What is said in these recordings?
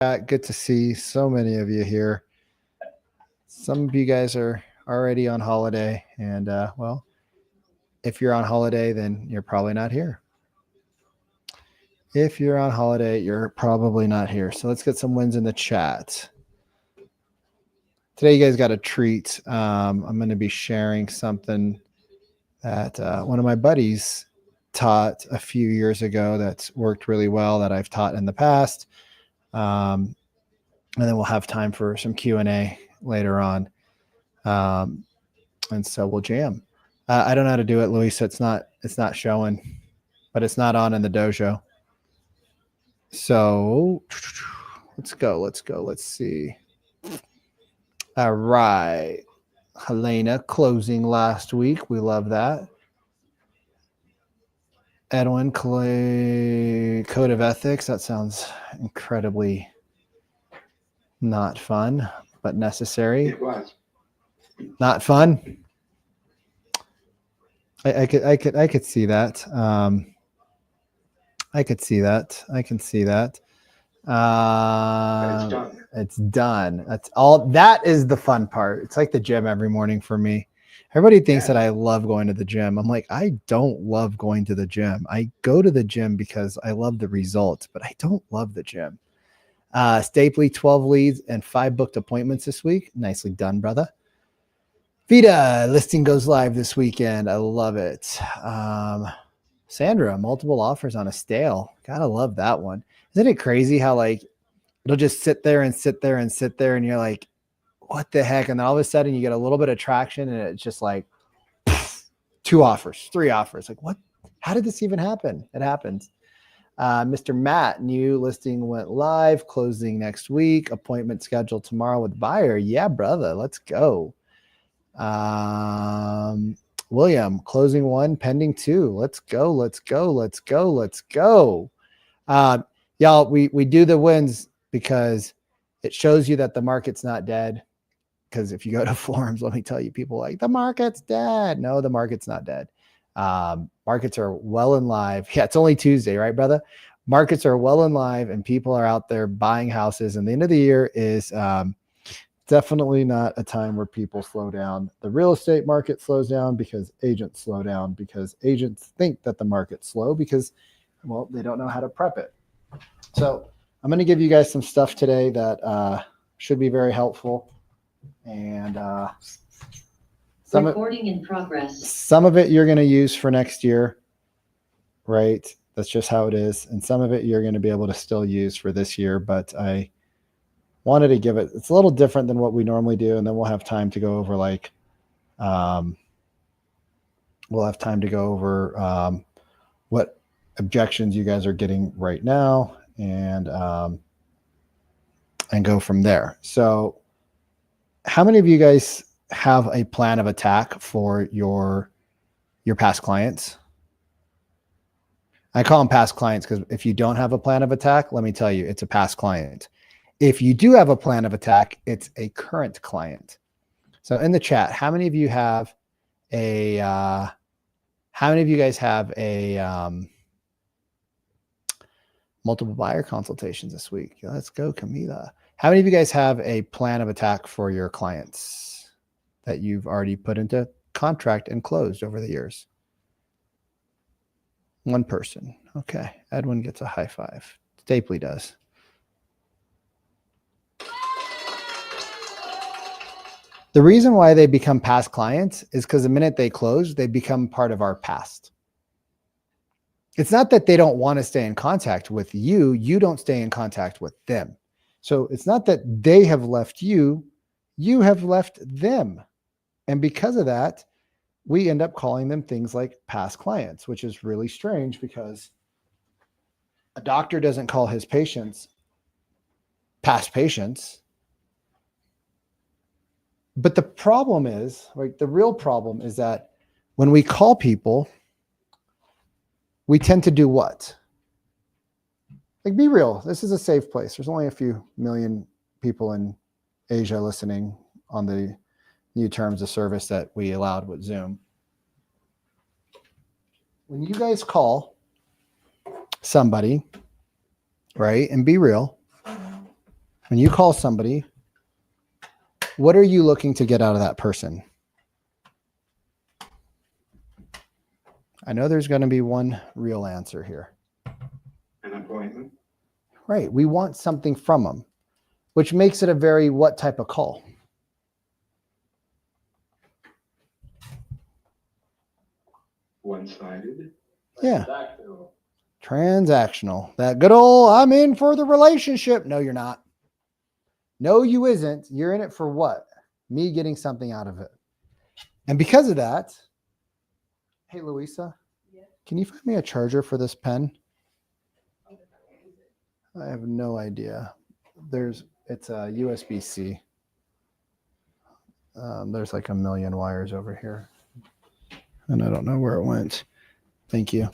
Good to see so many of you here. Some of you guys are already on holiday, and well, if you're on holiday, then you're probably not here. If you're on holiday, you're probably not here. So let's get some wins in the chat. Today, you guys got a treat. I'm going to be sharing something that one of my buddies taught a few years ago that's worked really well, that I've taught in the past. And then we'll have time for some Q&A later on. And so we'll jam. I don't know how to do it, Luis. It's not showing, but it's not on in the dojo. So let's go. Let's see. All right. Helena closing last week. We love that. Edwin, Code of Ethics. That sounds incredibly not fun, but necessary. It was. Not fun. I could see that. I could see that. I can see that. It's done. It's done. That's all. That is the fun part. It's like the gym every morning for me. Everybody thinks that I love going to the gym. I'm like, I don't love going to the gym. I go to the gym because I love the results, but I don't love the gym. Stapley, 12 leads and 5 booked appointments this week. Nicely done, brother. Vita, listing goes live this weekend. I love it. Sandra, multiple offers on a stale. Gotta love that one. Isn't it crazy how like it'll just sit there and sit there and sit there and you're like, what the heck? And then all of a sudden you get a little bit of traction and it's just like 2 offers, 3 offers. Like what? How did this even happen? It happens. Mr. Matt, new listing went live, closing next week. Appointment scheduled tomorrow with buyer. Yeah, brother, let's go. William, closing 1, pending 2. Let's go. Y'all, we do the wins because it shows you that the market's not dead. Because if you go to forums, let me tell you, people like the market's dead. No, the market's not dead. Markets are well and live. Yeah, it's only Tuesday, right, brother? Markets are well and live and people are out there buying houses. And the end of the year is definitely not a time where people slow down. The real estate market slows down because agents slow down, because agents think that the market's slow because, well, they don't know how to prep it. So I'm going to give you guys some stuff today that should be very helpful. And recording in progress. Some of it you're going to use for next year, right? That's just how it is. And some of it you're going to be able to still use for this year, but I wanted to give it, it's a little different than what we normally do. And then we'll have time to go over what objections you guys are getting right now and go from there. So how many of you guys have a plan of attack for your past clients? I call them past clients because if you don't have a plan of attack, let me tell you, it's a past client. If you do have a plan of attack, it's a current client. So in the chat, how many of you have multiple buyer consultations this week? Let's go, Camila. How many of you guys have a plan of attack for your clients that you've already put into contract and closed over the years? 1 person. Okay. Edwin gets a high five. Stapley does. The reason why they become past clients is because the minute they close, they become part of our past. It's not that they don't want to stay in contact with you. You don't stay in contact with them. So it's not that they have left you, you have left them. And because of that, we end up calling them things like past clients, which is really strange because a doctor doesn't call his patients past patients. But the problem is, like the real problem is that when we call people, we tend to do what? Like, be real. This is a safe place. There's only a few million people in Asia listening on the new terms of service that we allowed with Zoom. When you guys call somebody, right, and be real, When you call somebody, what are you looking to get out of that person? I know there's going to be one real answer here. An appointment. Right. We want something from them, which makes it a very what type of call? One-sided. Yeah. Transactional. That good old, I'm in for the relationship. No, you're not. No, you isn't. You're in it for what? Me getting something out of it. And because of that, hey, Louisa, can you find me a charger for this pen? I have no idea. It's a USB-C. There's like a million wires over here. And I don't know where it went. Thank you.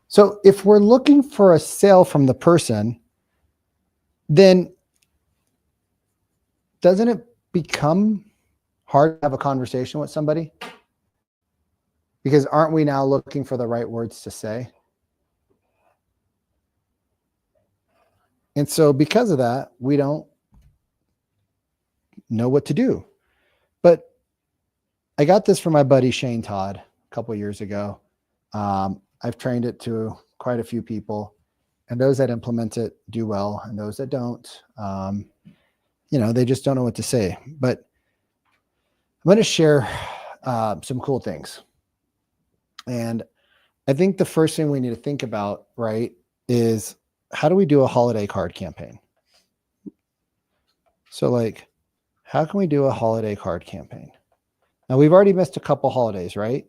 So if we're looking for a sale from the person, then doesn't it become hard to have a conversation with somebody? Because aren't we now looking for the right words to say? And so because of that, we don't know what to do. But I got this from my buddy Shane Todd a couple of years ago. I've trained it to quite a few people, and those that implement it do well, and those that don't, they just don't know what to say. But I'm going to share some cool things. And I think the first thing we need to think about, right, is how do we do a holiday card campaign? So like, how can we do a holiday card campaign? Now we've already missed a couple holidays, right?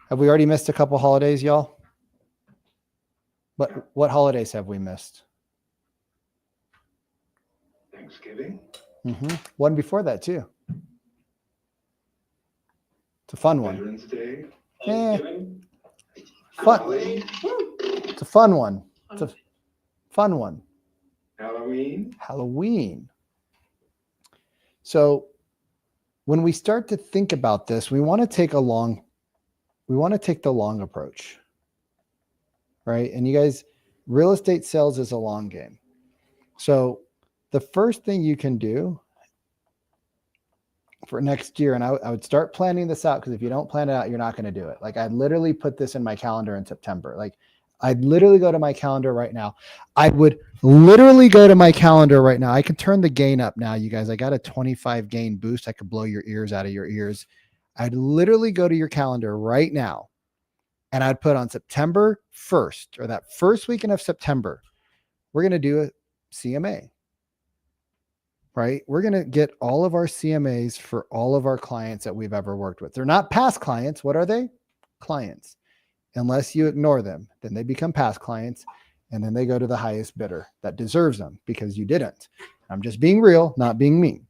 Have we already missed a couple holidays, y'all? But what holidays have we missed? Thanksgiving. One before that too. It's a fun one. Veterans Day. Fun. It's a fun one. It's a fun one. Halloween. So when we start to think about this, we want to take the long approach, right? And you guys, real estate sales is a long game. So the first thing you can do for next year, and I would start planning this out, because if you don't plan it out, you're not going to do it. Like I'd literally put this in my calendar in September. Like I'd literally go to my calendar right now. I would literally go to my calendar right now. I can turn the gain up now, you guys. I got a 25 gain boost. I could blow your ears out of your ears. I'd literally go to your calendar right now, and I'd put on September 1st, or that first weekend of September, we're going to do a CMA, right? We're going to get all of our CMAs for all of our clients that we've ever worked with. They're not past clients. What are they? Clients. Unless you ignore them, then they become past clients, and then they go to the highest bidder that deserves them because you didn't. I'm just being real, not being mean.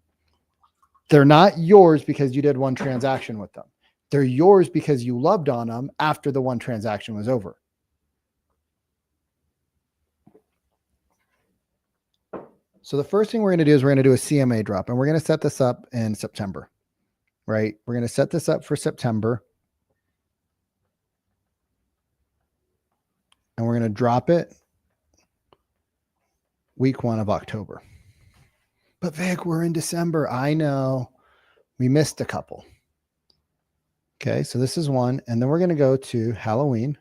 They're not yours because you did one transaction with them. They're yours because you loved on them after the one transaction was over. So the first thing we're going to do is we're going to do a CMA drop, and we're going to set this up in September, right? We're going to set this up for September, and we're going to drop it week 1 of October. But Vic, we're in December. I know. We missed a couple. Okay, so this is one, and then we're going to go to Halloween,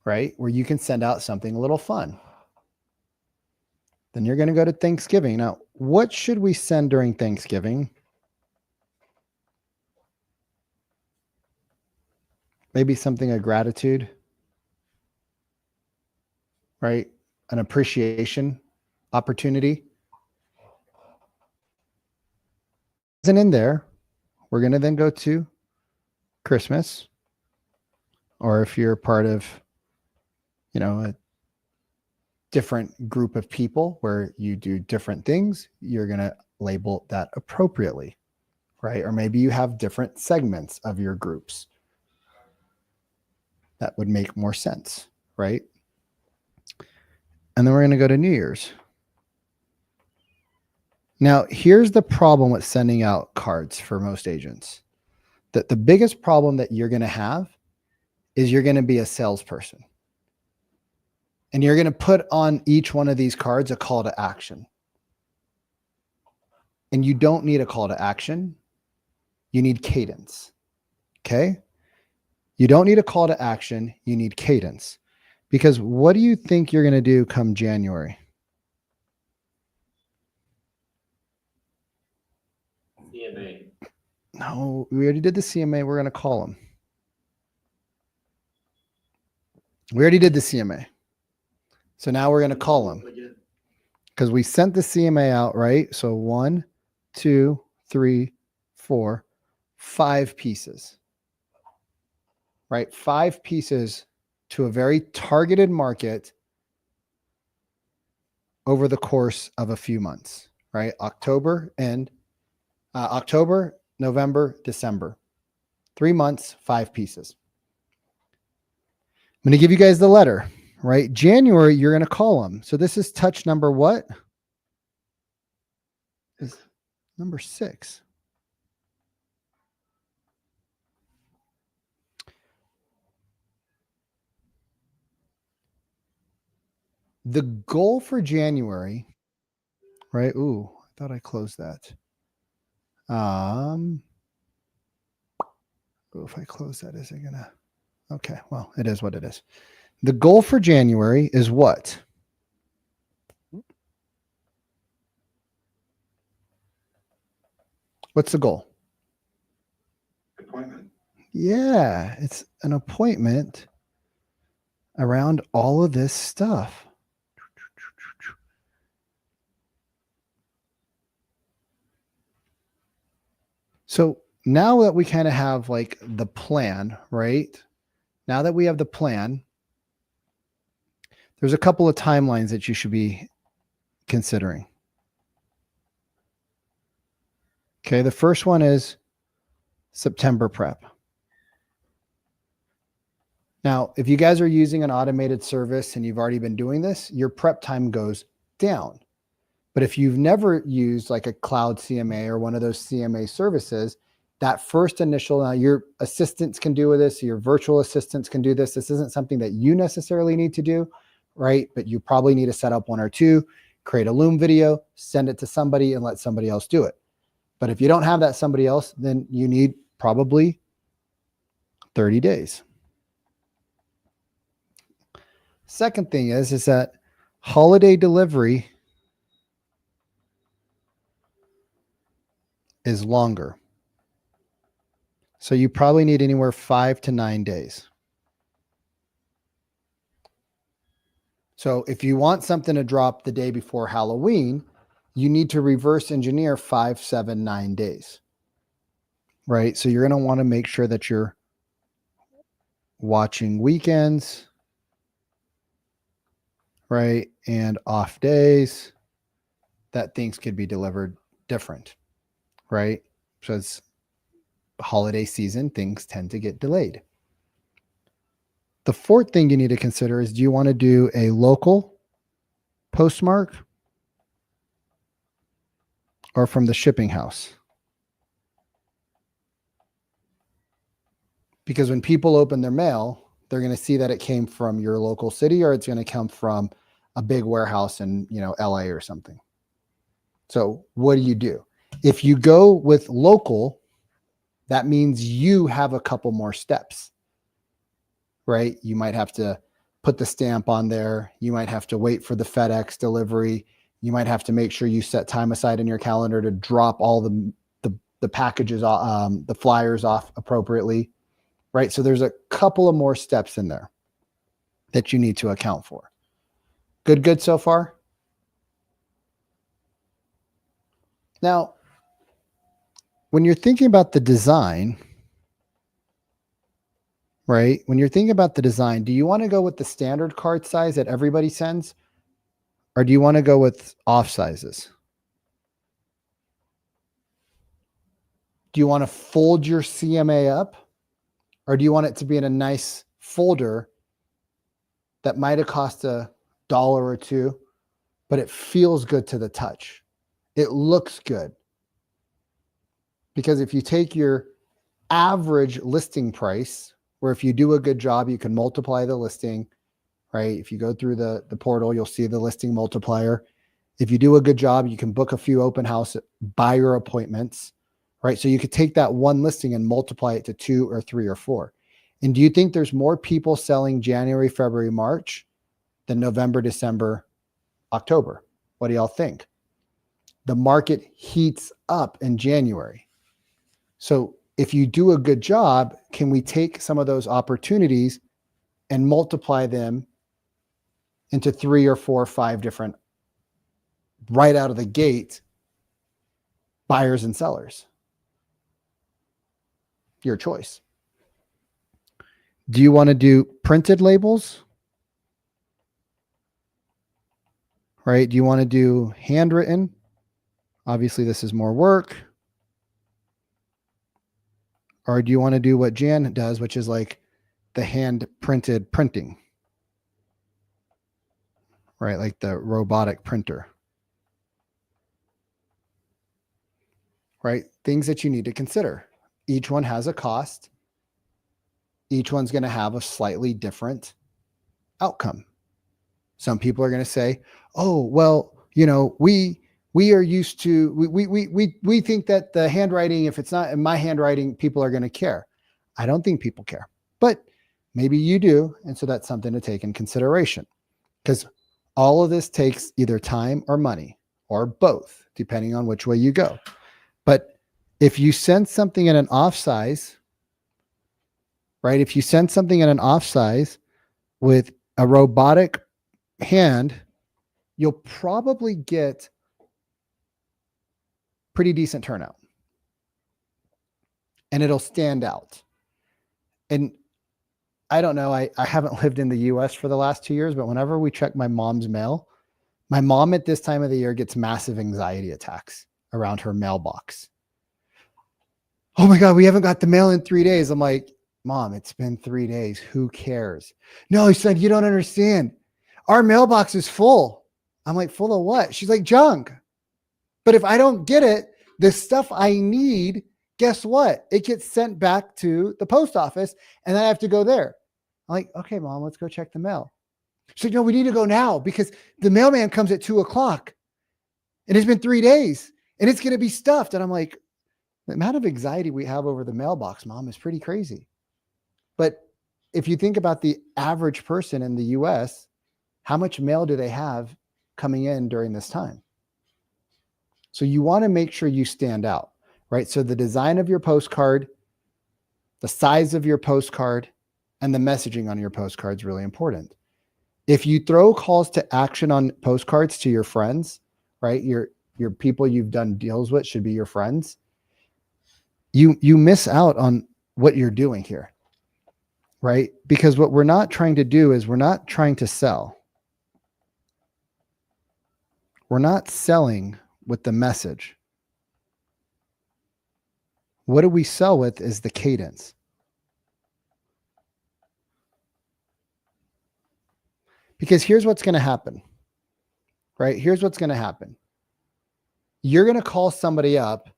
right? Where you can send out something a little fun. Then you're going to go to Thanksgiving. Now, what should we send during Thanksgiving? Maybe something of gratitude, right? An appreciation opportunity. Isn't in there. We're going to then go to Christmas, or if you're part of, a different group of people where you do different things, you're going to label that appropriately, right? Or maybe you have different segments of your groups. That would make more sense, right? And then we're going to go to New Year's. Now, here's the problem with sending out cards for most agents. That the biggest problem that you're going to have is you're going to be a salesperson. And you're going to put on each one of these cards a call to action. And you don't need a call to action. You need cadence. Okay? You don't need a call to action. You need cadence. Because what do you think you're going to do come January? CMA. No, we already did the CMA. We're going to call them. We already did the CMA. So now we're going to call them. Because we sent the CMA out, right? So 1, 2, 3, 4, 5 pieces. Right? 5 pieces to a very targeted market over the course of a few months, right? October, November, December. 3 months, 5 pieces. I'm going to give you guys the letter, right? January, you're going to call them. So this is touch number what? Is number 6. The goal for January, right? Ooh, I thought I closed that. If I close that, is it gonna? Okay, well, it is what it is. The goal for January is what? What's the goal? Appointment. Yeah, it's an appointment around all of this stuff. So now that we kind of have like the plan, right? Now that we have the plan, there's a couple of timelines that you should be considering. Okay, the first one is September prep. Now, if you guys are using an automated service and you've already been doing this, your prep time goes down. But if you've never used like a cloud CMA or one of those CMA services, that first initial, now your assistants can do with this, your virtual assistants can do this. This isn't something that you necessarily need to do, right? But you probably need to set up 1 or 2, create a Loom video, send it to somebody and let somebody else do it. But if you don't have that somebody else, then you need probably 30 days. Second thing is that holiday delivery is longer. So you probably need anywhere 5 to 9 days. So if you want something to drop the day before Halloween, you need to reverse engineer 5, 7, 9 days, right? So you're going to want to make sure that you're watching weekends, right? And off days, that things could be delivered different, right? So it's holiday season, things tend to get delayed. The fourth thing you need to consider is, do you want to do a local postmark or from the shipping house? Because when people open their mail, they're going to see that it came from your local city or it's going to come from a big warehouse in, LA or something. So what do? If you go with local, that means you have a couple more steps, right? You might have to put the stamp on there. You might have to wait for the FedEx delivery. You might have to make sure you set time aside in your calendar to drop all the packages, the flyers off appropriately, right? So there's a couple of more steps in there that you need to account for. Good so far? Now, when you're thinking about the design, right? When you're thinking about the design, do you want to go with the standard card size that everybody sends? Or do you want to go with off sizes? Do you want to fold your CMA up? Or do you want it to be in a nice folder that might have cost $1 or $2, but it feels good to the touch? It looks good. Because if you take your average listing price, where if you do a good job, you can multiply the listing, right? If you go through the portal, you'll see the listing multiplier. If you do a good job, you can book a few open house buyer appointments, right? So you could take that one listing and multiply it to 2 or 3 or 4. And do you think there's more people selling January, February, March than November, December, October? What do y'all think? The market heats up in January. So if you do a good job, can we take some of those opportunities and multiply them into 3 or 4 or 5 different, right out of the gate, buyers and sellers? Your choice. Do you want to do printed labels? Right? Do you want to do handwritten? Obviously, this is more work. Or do you want to do what Jan does, which is like the hand printed printing? Right? Like the robotic printer. Right? Things that you need to consider. Each one has a cost. Each one's going to have a slightly different outcome. Some people are going to say, oh, well, you know, we are used to, we think that the handwriting, if it's not in my handwriting, people are going to care. I don't think people care, but maybe you do. And so that's something to take in consideration, because all of this takes either time or money or both, depending on which way you go. But if you send something in an off size, right? If you send something in an off size with a robotic hand, you'll probably get pretty decent turnout and it'll stand out. And I don't know, I haven't lived in the US for the last 2 years, but whenever we check my mom's mail, my mom at this time of the year gets massive anxiety attacks around her mailbox. Oh my God, we haven't got the mail in 3 days. I'm like, Mom, it's been 3 days. Who cares? No, he said, you don't understand. Our mailbox is full. I'm like, full of what? She's like, junk. But if I don't get it, the stuff I need, guess what? It gets sent back to the post office and then I have to go there. I'm like, okay, Mom, let's go check the mail. She's like, no, we need to go now because the mailman comes at 2:00 and it's been 3 days and it's going to be stuffed. And I'm like, the amount of anxiety we have over the mailbox, Mom, is pretty crazy. But if you think about the average person in the US, how much mail do they have coming in during this time? So you want to make sure you stand out, right? So the design of your postcard, the size of your postcard, and the messaging on your postcard is really important. If you throw calls to action on postcards to your friends, right? Your people you've done deals with should be your friends. You miss out on what you're doing here, right? Because what we're not trying to do is we're not trying to sell. We're not selling with the message. What do we sell with is the cadence. Because here's what's going to happen, right? Here's what's going to happen. You're going to call somebody up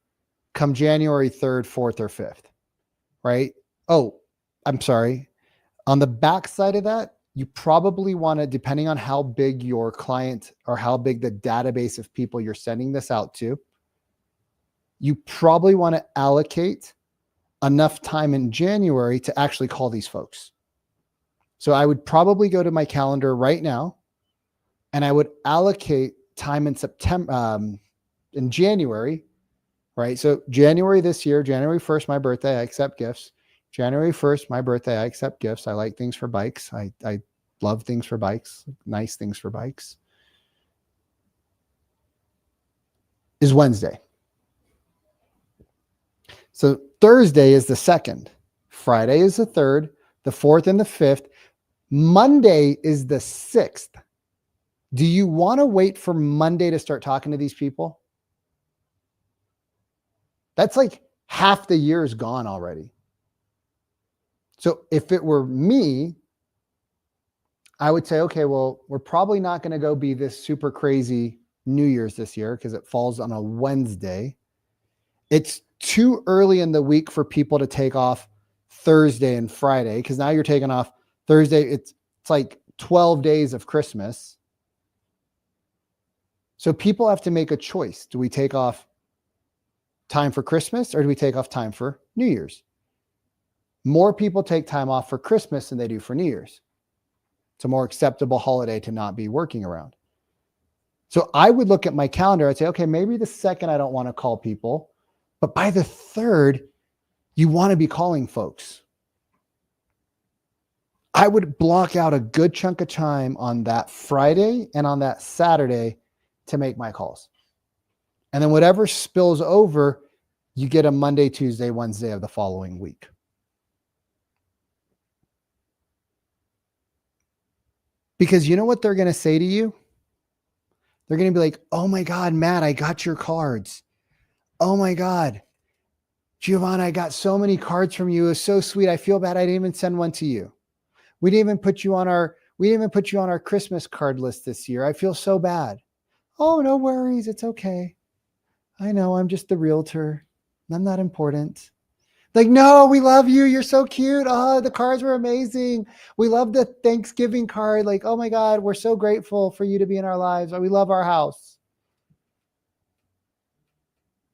come January 3rd, 4th, or 5th, right? Oh, I'm sorry. On the back side of that, you probably want to, depending on how big your client or how big the database of people you're sending this out to, you probably want to allocate enough time in January to actually call these folks. So I would probably go to my calendar right now and I would allocate time in September, in January, right? So January this year, January 1st, my birthday, I accept gifts. January 1st, my birthday, I accept gifts. I like things for bikes. I love things for bikes, nice things for bikes. Is Wednesday. So Thursday is the 2nd. Friday is the 3rd, the 4th and the 5th. Monday is the 6th. Do you want to wait for Monday to start talking to these people? That's like half the year is gone already. So if it were me, I would say, okay, well, we're probably not going to go be this super crazy New Year's this year because it falls on a Wednesday. It's too early in the week for people to take off Thursday and Friday, because now you're taking off Thursday. It's like 12 days of Christmas. So people have to make a choice. Do we take off time for Christmas or do we take off time for New Year's? More people take time off for Christmas than they do for New Year's. It's a more acceptable holiday to not be working around. So I would look at my calendar. I'd say, okay, maybe the second I don't want to call people, but by the third, you want to be calling folks. I would block out a good chunk of time on that Friday and on that Saturday to make my calls. And then whatever spills over, you get a Monday, Tuesday, Wednesday of the following week. Because you know what they're going to say to you? They're going to be like, oh my God, Matt, I got your cards. Oh my God, Giovanna, I got so many cards from you. It was so sweet. I feel bad I didn't even send one to you. We didn't even put you on our Christmas card list this year. I feel so bad. Oh, no worries. It's okay. I know I'm just the realtor. I'm not important. Like, no, we love you. You're so cute. Oh, the cards were amazing. We love the Thanksgiving card. Like, oh my God, we're so grateful for you to be in our lives. We love our house.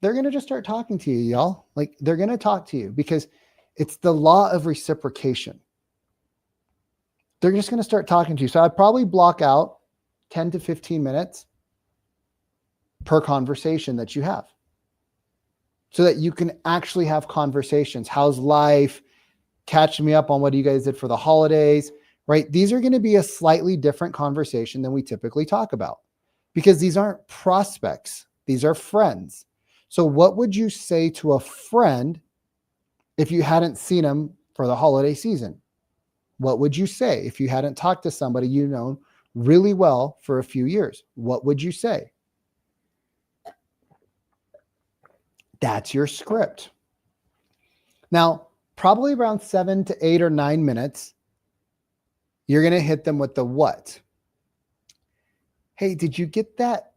They're going to just start talking to you, y'all. Like, they're going to talk to you because it's the law of reciprocation. They're just going to start talking to you. So I'd probably block out 10 to 15 minutes per conversation that you have so that you can actually have conversations. How's life? Catch me up on what you guys did for the holidays, right? These are going to be a slightly different conversation than we typically talk about because these aren't prospects. These are friends. So what would you say to a friend if you hadn't seen them for the holiday season? What would you say if you hadn't talked to somebody you know really well for a few years? What would you say? That's your script. Now, probably around 7 to 8 or 9 minutes, you're going to hit them with the what. Hey, did you get that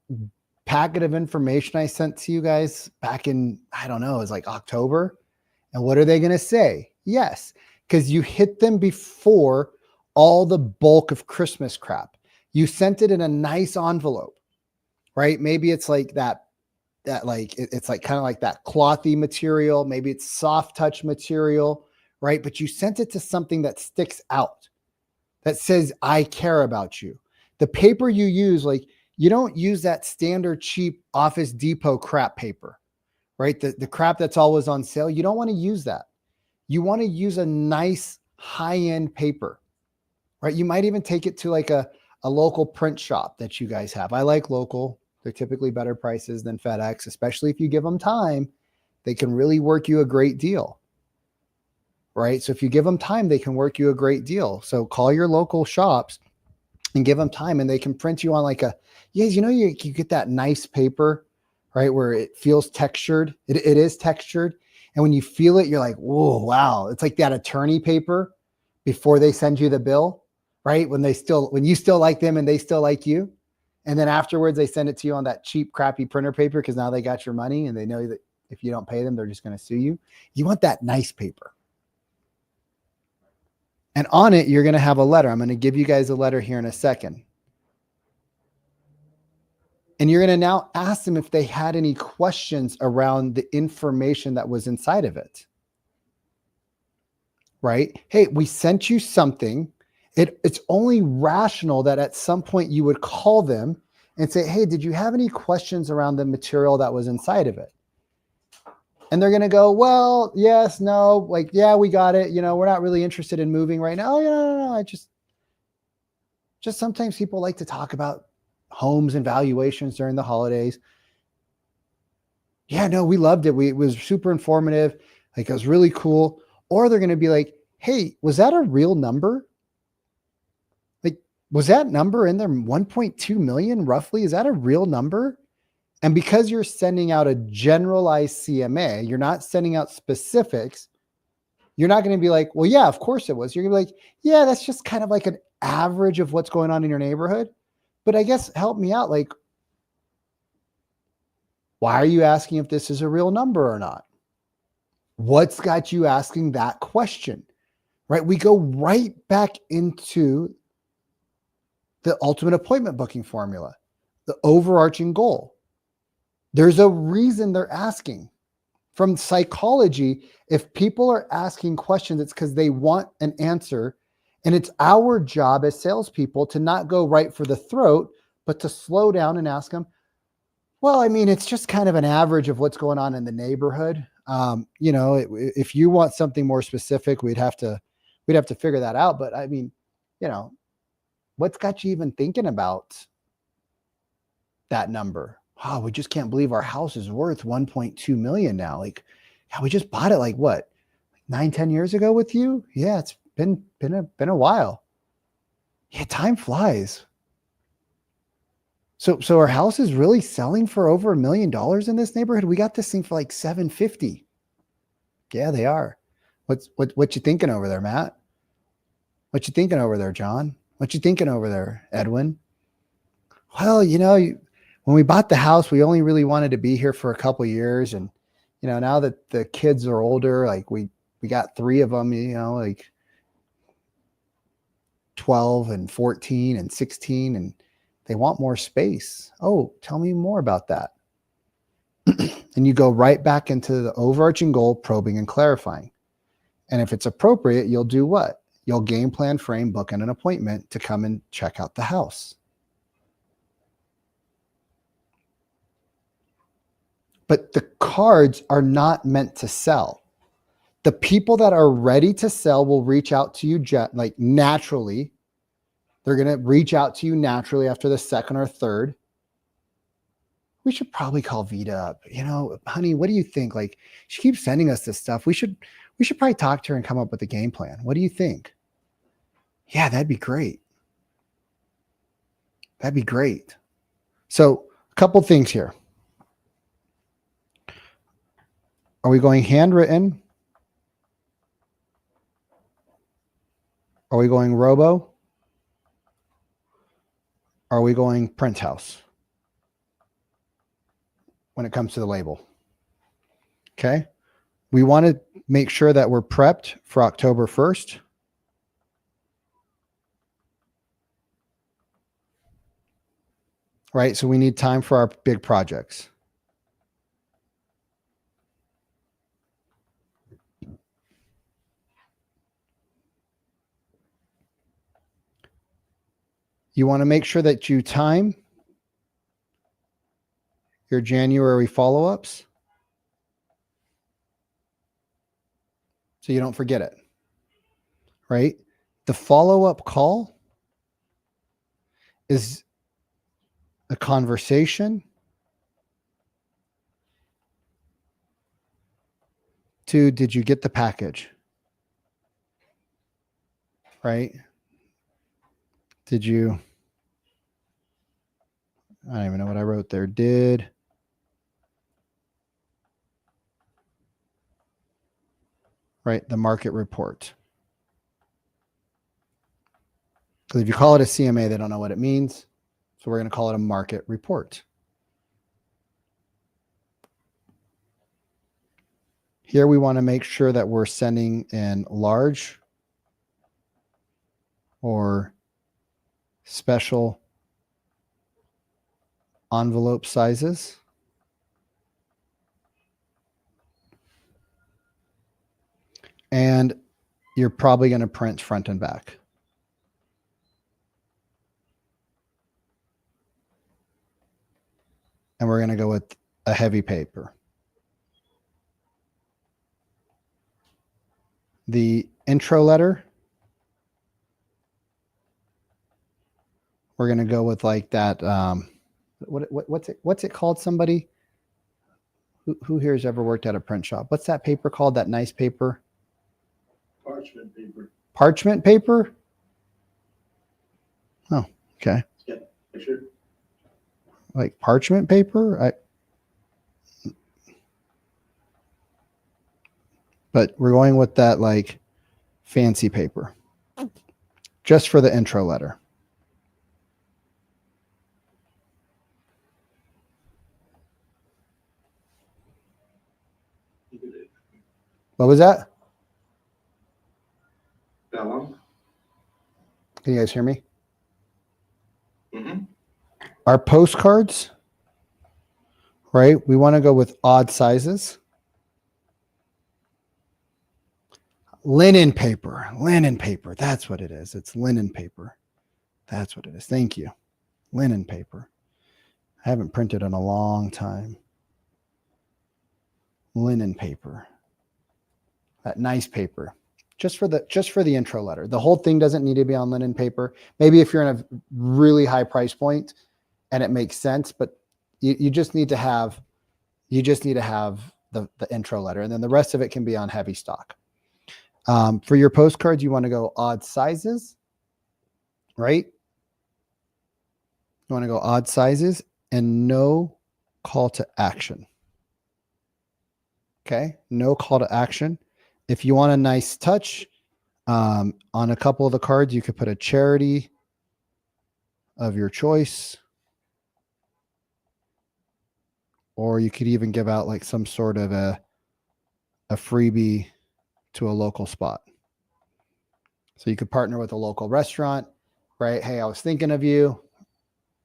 packet of information I sent to you guys back in, I don't know, it was like October? And what are they going to say? Yes, because you hit them before all the bulk of Christmas crap. You sent it in a nice envelope, right? Maybe it's like it's like kind of like that clothy material. Maybe it's soft touch material, right? But you sent it to something that sticks out, that says, I care about you. The paper you use, like, you don't use that standard cheap Office Depot crap paper, right? The crap that's always on sale. You don't want to use that. You want to use a nice high-end paper, right? You might even take it to like a local print shop that you guys have. I like local. They're typically better prices than FedEx, especially if you give them time. They can really work you a great deal, right? So if you give them time, they can work you a great deal. So call your local shops and give them time, and they can print you on like you get that nice paper, right? Where it feels textured. It is textured. And when you feel it, you're like, whoa, wow. It's like that attorney paper before they send you the bill, right? When you still like them and they still like you. And then afterwards, they send it to you on that cheap, crappy printer paper because now they got your money and they know that if you don't pay them, they're just going to sue you. You want that nice paper. And on it, you're going to have a letter. I'm going to give you guys a letter here in a second. And you're going to now ask them if they had any questions around the information that was inside of it. Right? Hey, we sent you something. It's only rational that at some point you would call them and say, hey, did you have any questions around the material that was inside of it? And they're going to go, well, yes, no, like, yeah, we got it. We're not really interested in moving right now. Oh, yeah, no. I just sometimes people like to talk about homes and valuations during the holidays. Yeah, no, we loved it. It was super informative. Like, it was really cool. Or they're going to be like, hey, was that a real number? Like, was that number in there 1.2 million roughly? Is that a real number? And because you're sending out a generalized CMA, you're not sending out specifics. You're not going to be like, well, yeah, of course it was. You're going to be like, yeah, that's just kind of like an average of what's going on in your neighborhood. But I guess help me out. Like, why are you asking if this is a real number or not? What's got you asking that question? Right? We go right back into the ultimate appointment booking formula, the overarching goal. There's a reason they're asking. From psychology, if people are asking questions, it's because they want an answer. And it's our job as salespeople to not go right for the throat, but to slow down and ask them, well, I mean, it's just kind of an average of what's going on in the neighborhood. If you want something more specific, we'd have to figure that out. But I mean, what's got you even thinking about that number? Oh, we just can't believe our house is worth 1.2 million now. Like, yeah, we just bought it like what, 9-10 years ago with you? Yeah, it's been a while. Yeah, time flies. So our house is really selling for over $1 million in this neighborhood. We got this thing for like 750. Yeah, they are. What you thinking over there, Matt? What you thinking over there, John? What you thinking over there, Edwin? Well, when we bought the house, we only really wanted to be here for a couple of years. And, now that the kids are older, like we got 3 of them, like 12 and 14 and 16, and they want more space. Oh, tell me more about that. And you go right back into the overarching goal, probing and clarifying. And if it's appropriate, you'll do what? You'll game plan, frame, book, and an appointment to come and check out the house. But the cards are not meant to sell. The people that are ready to sell will reach out to you like naturally. They're going to reach out to you naturally after the second or third. We should probably call Vita up. Honey, what do you think? Like, she keeps sending us this stuff. We should probably talk to her and come up with a game plan. What do you think? Yeah, that'd be great. That'd be great. So, a couple things here. Are we going handwritten? Are we going robo? Are we going print house when it comes to the label? Okay. We want to make sure that we're prepped for October 1st. Right? So we need time for our big projects. You want to make sure that you time your January follow-ups so you don't forget it, right? The follow-up call is a conversation to, did you get the package, right? Did you, I don't even know what I wrote there. Right, the market report. Because if you call it a CMA, they don't know what it means. So we're going to call it a market report. Here we want to make sure that we're sending in large or special envelope sizes. And you're probably going to print front and back. And we're going to go with a heavy paper. The intro letter, we're going to go with like that. What's it called? Somebody who here has ever worked at a print shop? What's that paper called? That nice paper? Parchment paper. Parchment paper? Oh, okay. Yeah, sure. Like parchment paper? But we're going with that like fancy paper just for the intro letter. What was that? Vellum. Can you guys hear me? Mm-hmm. Our postcards, right? We want to go with odd sizes. Linen paper. That's what it is. It's linen paper. That's what it is. Thank you. Linen paper. I haven't printed in a long time. Linen paper. That nice paper. Just for the intro letter. The whole thing doesn't need to be on linen paper. Maybe if you're in a really high price point and it makes sense, but you just need to have the intro letter, and then the rest of it can be on heavy stock. For your postcards, you want to go odd sizes, right? You want to go odd sizes and no call to action. Okay, no call to action. If you want a nice touch, on a couple of the cards, you could put a charity of your choice, or you could even give out like some sort of a freebie to a local spot. So you could partner with a local restaurant, right? Hey, I was thinking of you.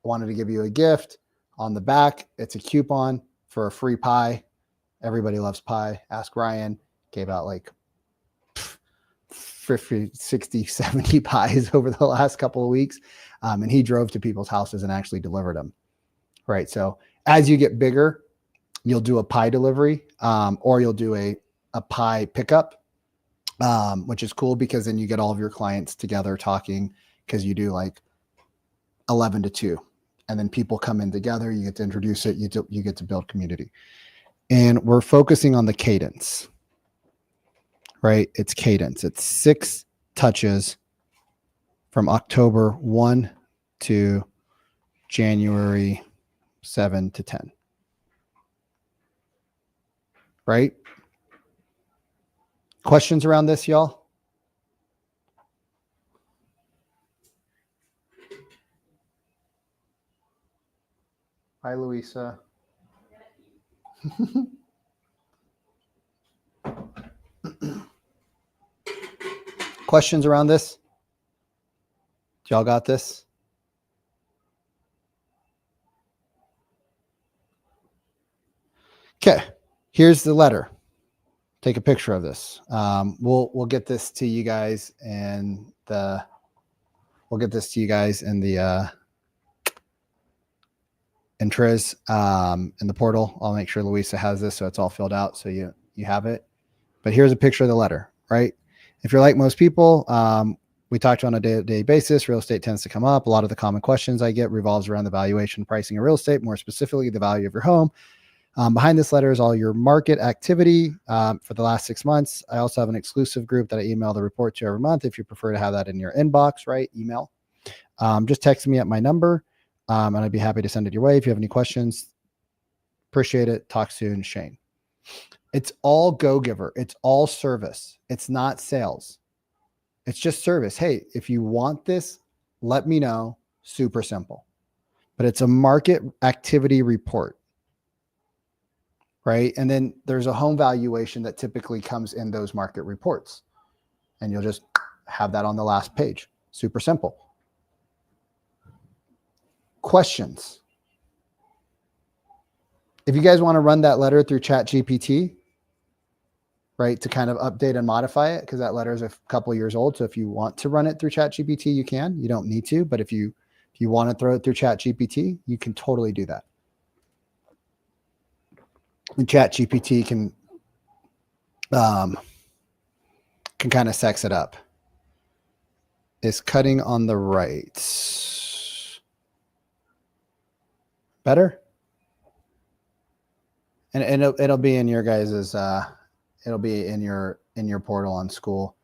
I wanted to give you a gift. On the back, it's a coupon for a free pie. Everybody loves pie. Ask Ryan. Gave out like 50, 60, 70 pies over the last couple of weeks. And he drove to people's houses and actually delivered them. Right. So as you get bigger, you'll do a pie delivery, or you'll do a pie pickup, which is cool because then you get all of your clients together talking, because you do like 11 to 2. And then people come in together. You get to introduce it. You get to build community. And we're focusing on the cadence, right? It's cadence. It's 6 touches from October 1 to January 7 to 10. Right? Questions around this, y'all? Hi, Louisa. Questions around this? Y'all got this? Okay, here's the letter. Take a picture of this. We'll get this to you guys in the intros in the portal. I'll make sure Louisa has this so it's all filled out so you have it. But here's a picture of the letter, right? If you're like most people, we talked on a day-to-day basis. Real estate tends to come up. A lot of the common questions I get revolves around the valuation, pricing of real estate, more specifically the value of your home. Behind this letter is all your market activity for the last 6 months. I also have an exclusive group that I email the report to every month. If you prefer to have that in your inbox, right? Email. Just text me at my number, and I'd be happy to send it your way. If you have any questions, appreciate it. Talk soon, Shane. It's all go-giver. It's all service. It's not sales. It's just service. Hey, if you want this, let me know. Super simple. But it's a market activity report, right? And then there's a home valuation that typically comes in those market reports. And you'll just have that on the last page. Super simple. Questions? If you guys want to run that letter through ChatGPT, right, to kind of update and modify it, because that letter is a couple years old. So if you want to run it through ChatGPT, you can. You don't need to, but if you want to throw it through ChatGPT, you can totally do that. And ChatGPT can kind of sex it up. Is cutting on the right better? And it'll be in your guys's it'll be in your portal on school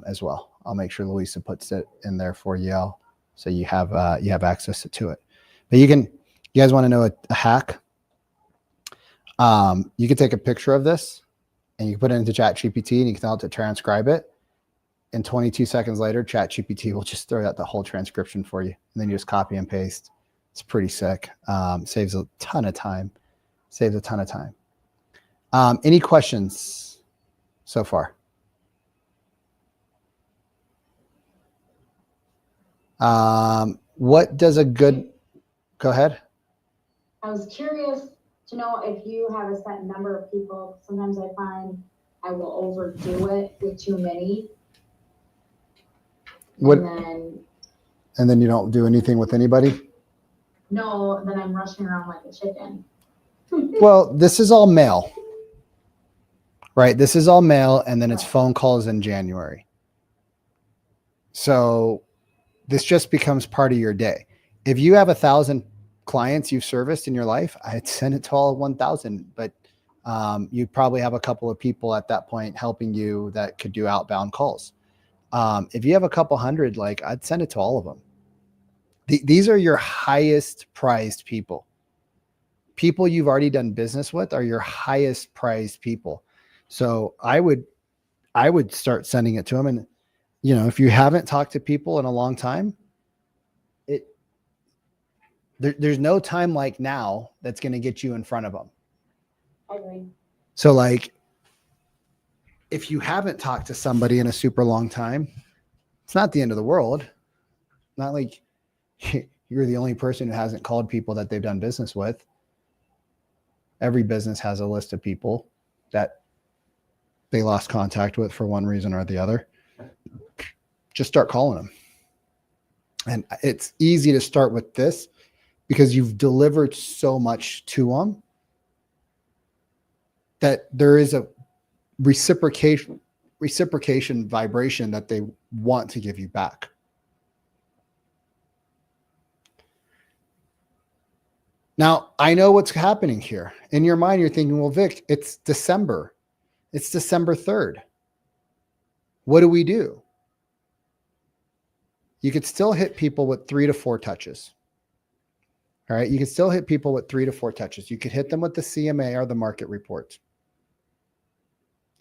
as well. I'll make sure Louisa puts it in there for you, so you have access to it. But you guys want to know a hack? You can take a picture of this and you can put it into ChatGPT and you can tell it to transcribe it. And 22 seconds later, ChatGPT will just throw out the whole transcription for you. And then you just copy and paste. It's pretty sick. Saves a ton of time. Any questions? so far? What does a good, go ahead. I was curious to know if you have a set number of people. Sometimes I find I will overdo it with too many. What, And then you don't do anything with anybody? no, then I'm rushing around like a chicken. Well, this is all mail, right? This is all mail, and then it's phone calls in January. So this just becomes part of your day. If you have 1,000 clients you've serviced in your life, I'd send it to all 1,000, but you probably have a couple of people at that point helping you that could do outbound calls. If you have a couple hundred, like, I'd send it to all of them. These are your highest prized people. People you've already done business with are your highest prized people. So I would start sending it to them. And, you know, if you haven't talked to people in a long time, there's no time like now that's going to get you in front of them. I agree. So, like, if you haven't talked to somebody in a super long time, it's not the end of the world. Not like you're the only person who hasn't called people that they've done business with. Every business has a list of people that they lost contact with for one reason or the other. Just start calling them. And it's easy to start with this because you've delivered so much to them that there is a reciprocation vibration that they want to give you back. Now, I know what's happening here. In your mind, you're thinking, well, Vic, it's December. It's December 3rd. What do we do? You could still hit people with 3 to 4 touches. All right. You can still hit people with 3 to 4 touches. You could hit them with the CMA or the market report.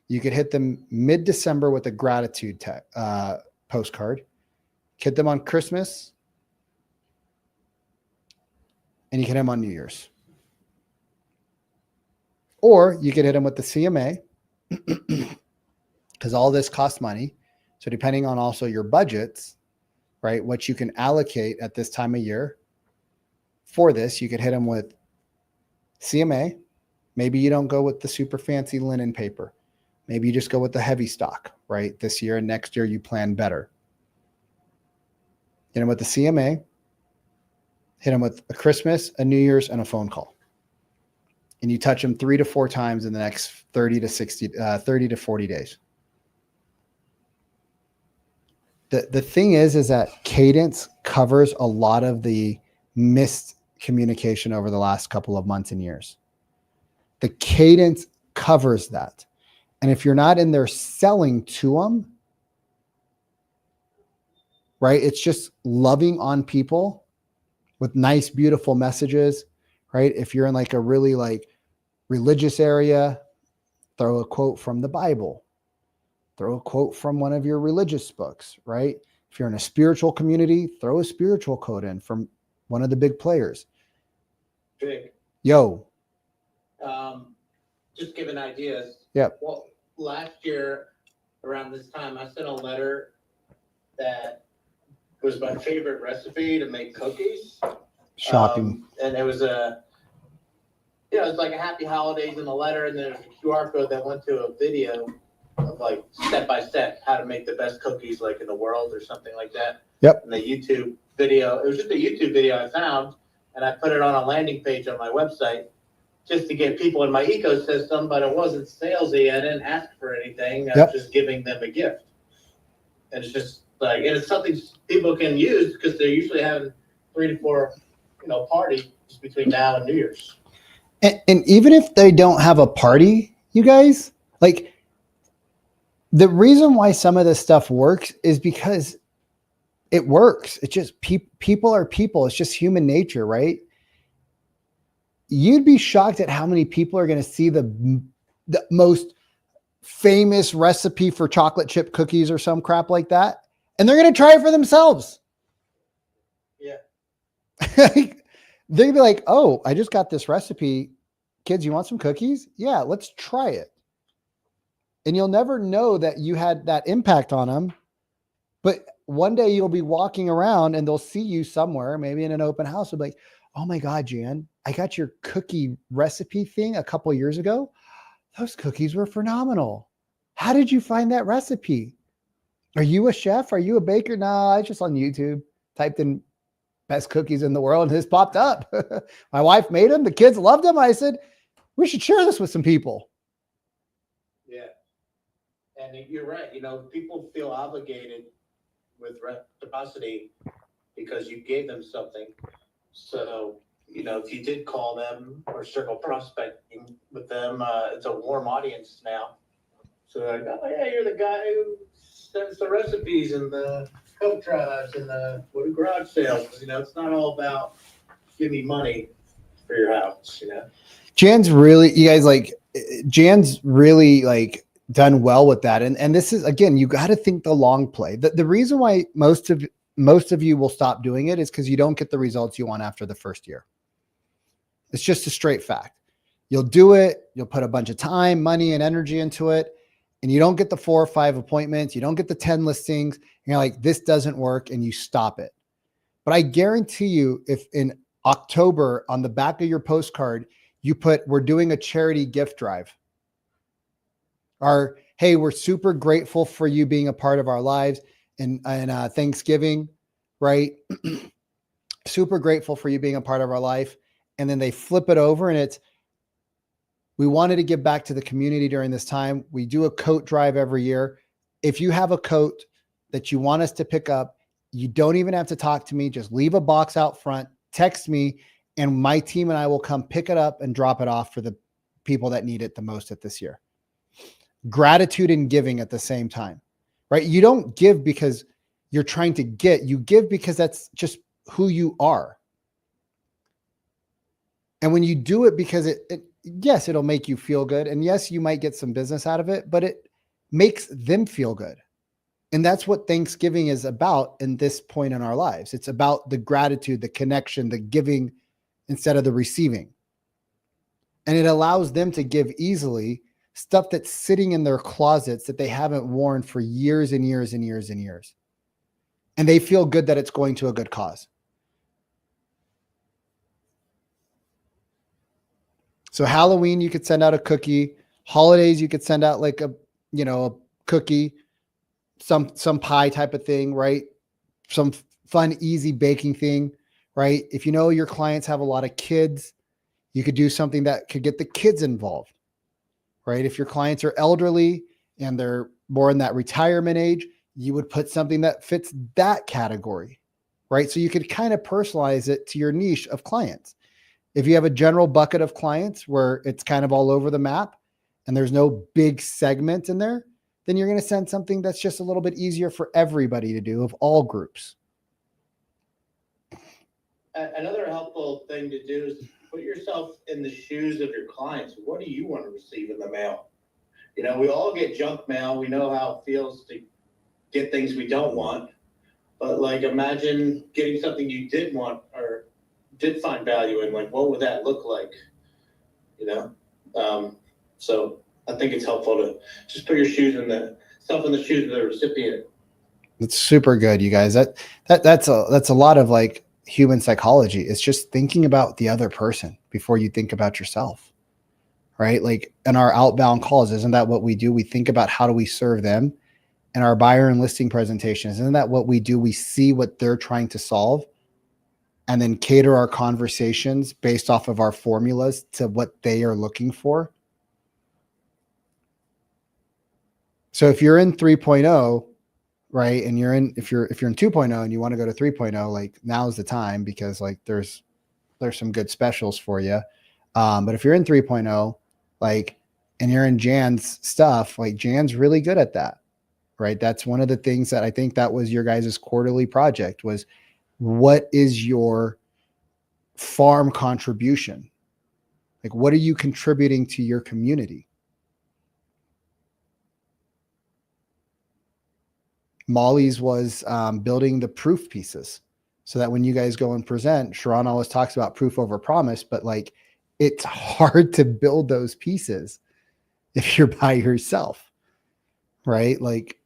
You could hit them mid-December with a gratitude postcard. Hit them on Christmas. And you can hit them on New Year's. Or you could hit them with the CMA because all this costs money. So depending on also your budgets, right, what you can allocate at this time of year for this, you could hit them with CMA. Maybe you don't go with the super fancy linen paper. Maybe you just go with the heavy stock, right? This year and next year you plan better. Hit them with the CMA. Hit them with a Christmas, a New Year's, and a phone call. And you touch them 3 to 4 times in the next 30 to 40 days. The thing is that cadence covers a lot of the missed communication over the last couple of months and years. The cadence covers that. And if you're not in there selling to them, right, it's just loving on people with nice, beautiful messages, right? If you're in like a really like religious area, throw a quote from the Bible, throw a quote from one of your religious books, right? If you're in a spiritual community, throw a spiritual quote in from one of the big players. Big. Yo. Just giving ideas. Yep. Well, last year around this time, I sent a letter that was my favorite recipe to make cookies. Shocking. And it was it's like a happy holidays in the letter, and there's a QR code that went to a video of like step by step how to make the best cookies like in the world or something like that. Yep. And the YouTube video, it was just a YouTube video I found, and I put it on a landing page on my website just to get people in my ecosystem, but it wasn't salesy. I didn't ask for anything. I was just giving them a gift. And it's just like, and it's something people can use because they're usually having 3 to 4, parties between now and New Year's. And even if they don't have a party, you guys, like, the reason why some of this stuff works is because it works. It's just people are people. It's just human nature, right? You'd be shocked at how many people are going to see the most famous recipe for chocolate chip cookies or some crap like that, and they're going to try it for themselves. Yeah. They'd be like, oh, I just got this recipe. Kids, you want some cookies? Yeah, let's try it. and you'll never know that you had that impact on them. But one day you'll be walking around and they'll see you somewhere, maybe in an open house. They'll be like, oh my God, Jan, I got your cookie recipe thing a couple of years ago. Those cookies were phenomenal. How did you find that recipe? Are you a chef? Are you a baker? No, I just on YouTube typed in best cookies in the world and this popped up. My wife made them. The kids loved them. I said, we should share this with some people. Yeah. And you're right. People feel obligated with reciprocity because you gave them something. So, if you did call them or circle prospecting with them, it's a warm audience now. So they're like, oh yeah, you're the guy who sends the recipes and the coat drives and the garage sales. It's not all about give me money for your house. Jan's really, you guys Jan's really done well with that. And this is, again, you got to think the long play. The reason why most of you will stop doing it is because you don't get the results you want after the first year. It's just a straight fact. You'll do it. You'll put a bunch of time, money, and energy into it. And you don't get the 4 or 5 appointments. You don't get the 10 listings. And you're like, this doesn't work. And you stop it. But I guarantee you, if in October on the back of your postcard, you put, we're doing a charity gift drive. Or, hey, we're super grateful for you being a part of our lives and Thanksgiving, right? Super grateful for you being a part of our life. And then they flip it over and it's, we wanted to give back to the community during this time. We do a coat drive every year. If you have a coat that you want us to pick up, you don't even have to talk to me. Just leave a box out front, text me, and my team and I will come pick it up and drop it off for the people that need it the most at this year. Gratitude and giving at the same time, right? You don't give because you're trying to get, you give because that's just who you are. And when you do it because yes, it'll make you feel good. And yes, you might get some business out of it, but it makes them feel good. And that's what Thanksgiving is about in this point in our lives. It's about the gratitude, the connection, the giving instead of the receiving. And it allows them to give easily stuff that's sitting in their closets that they haven't worn for years and years and years and years. And they feel good that it's going to a good cause. So Halloween, you could send out a cookie. Holidays, you could send out a cookie, some pie type of thing, right? Some fun, easy baking thing, right? If you know your clients have a lot of kids, you could do something that could get the kids involved, right? If your clients are elderly and they're more in that retirement age, you would put something that fits that category, right? So you could kind of personalize it to your niche of clients. If you have a general bucket of clients where it's kind of all over the map and there's no big segment in there, then you're going to send something that's just a little bit easier for everybody to do of all groups. Another helpful thing to do is put yourself in the shoes of your clients. What do you want to receive in the mail? We all get junk mail. We know how it feels to get things we don't want. But imagine getting something you did want or did find value in, what would that look like? So I think it's helpful to just put yourself in the shoes of the recipient. It's super good, you guys. That's a lot of human psychology. It's just thinking about the other person before you think about yourself, right? In our outbound calls, isn't that what we do? We think about how do we serve them. In our buyer and listing presentations, isn't that what we do? We see what they're trying to solve and then cater our conversations based off of our formulas to what they are looking for. So if you're in 3.0, right, and if you're in 2.0 and you want to go to 3.0, now's the time because there's some good specials for you. But if you're in 3.0, and you're in Jan's stuff, Jan's really good at that, right? That's one of the things that I think that was your guys' quarterly project was, what is your farm contribution? What are you contributing to your community? Molly's was building the proof pieces so that when you guys go and present, Sharon always talks about proof over promise, but it's hard to build those pieces if you're by yourself. right? Like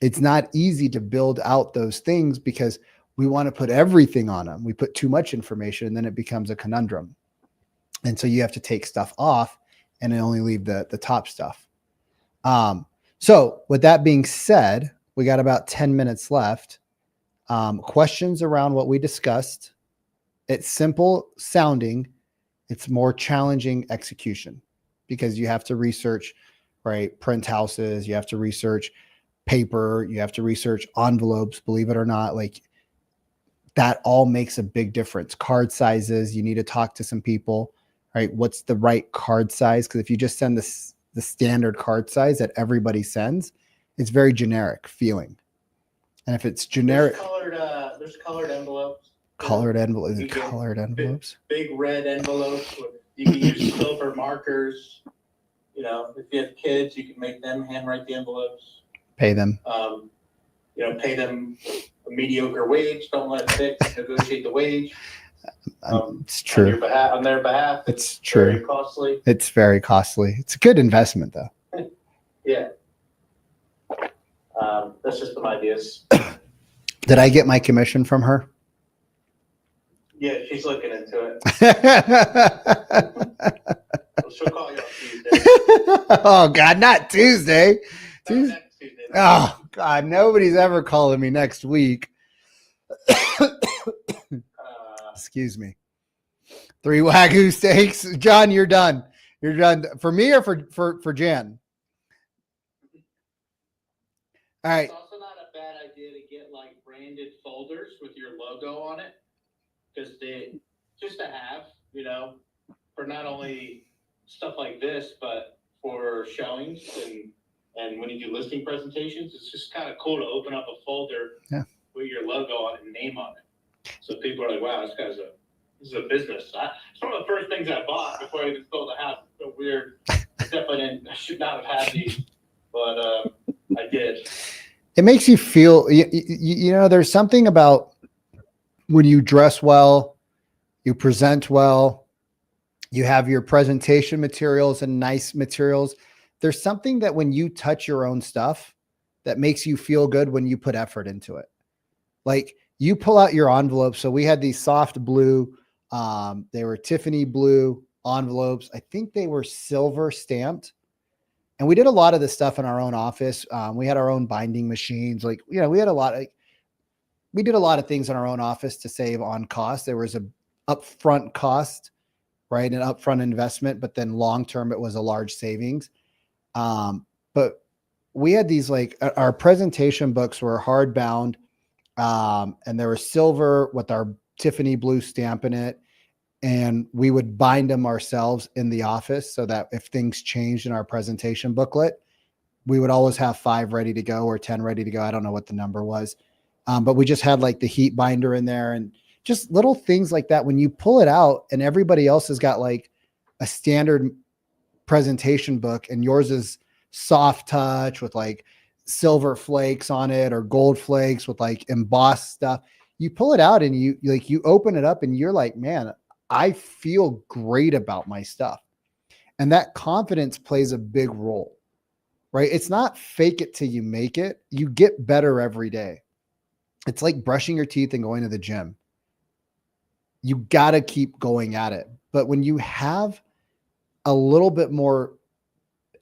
it's not easy to build out those things because we want to put everything on them. We put too much information and then it becomes a conundrum. And so you have to take stuff off and only leave the top stuff. So with that being said, we got about 10 minutes left. Questions around what we discussed. It's simple sounding. It's more challenging execution because you have to research, right? Print houses, you have to research paper, you have to research envelopes, believe it or not, like that all makes a big difference. Card sizes, you need to talk to some people, right? What's the right card size? Because if you just send the standard card size that everybody sends, it's very generic feeling. And if it's generic, there's colored envelopes. colored envelopes, You get colored envelopes. Big red envelopes. You can use silver markers. You know, if you have kids, you can make them handwrite the envelopes. Pay them. Pay them a mediocre wage. Don't let it fix. Negotiate the wage. It's true. On their behalf. It's true. Very costly. It's very costly. It's a good investment though. Yeah. That's just some ideas. Did I get my commission from her? Yeah, she's looking into it. She'll call you on Tuesday. Oh God, not Tuesday. Next Tuesday. Oh God, nobody's ever calling me next week. Excuse me. 3 Wagyu steaks. John, you're done. You're done. For me or for Jan? All right. It's also not a bad idea to get like branded folders with your logo on it. Because they just to have, for not only stuff like this, but for showings and when you do listing presentations, it's just kind of cool to open up a folder with your logo on it and name on it. So people are like, wow, this is a business. It's one of the first things I bought before I even sold the house. It's so weird. I should not have had these, but I did. It makes you feel, there's something about when you dress well, you present well, you have your presentation materials and nice materials. There's something that when you touch your own stuff that makes you feel good when you put effort into it. Like you pull out your envelopes. So we had these soft blue, they were Tiffany blue envelopes. I think they were silver stamped. And we did a lot of this stuff in our own office. We had our own binding machines. Like, we had we did a lot of things in our own office to save on cost. There was a upfront cost, right? An upfront investment, but then long-term it was a large savings. But we had these, like our presentation books were hardbound, and they were silver with our Tiffany blue stamp in it. And we would bind them ourselves in the office so that if things changed in our presentation booklet, we would always have 5 ready to go or 10 ready to go. I don't know what the number was. But we just had like the heat binder in there and just little things like that. When you pull it out and everybody else has got like a standard presentation book and yours is soft touch with like silver flakes on it or gold flakes with like embossed stuff, you pull it out and you open it up and you're like, man, I feel great about my stuff. And that confidence plays a big role, right? It's not fake it till you make it. You get better every day. It's like brushing your teeth and going to the gym. You got to keep going at it. But when you have a little bit more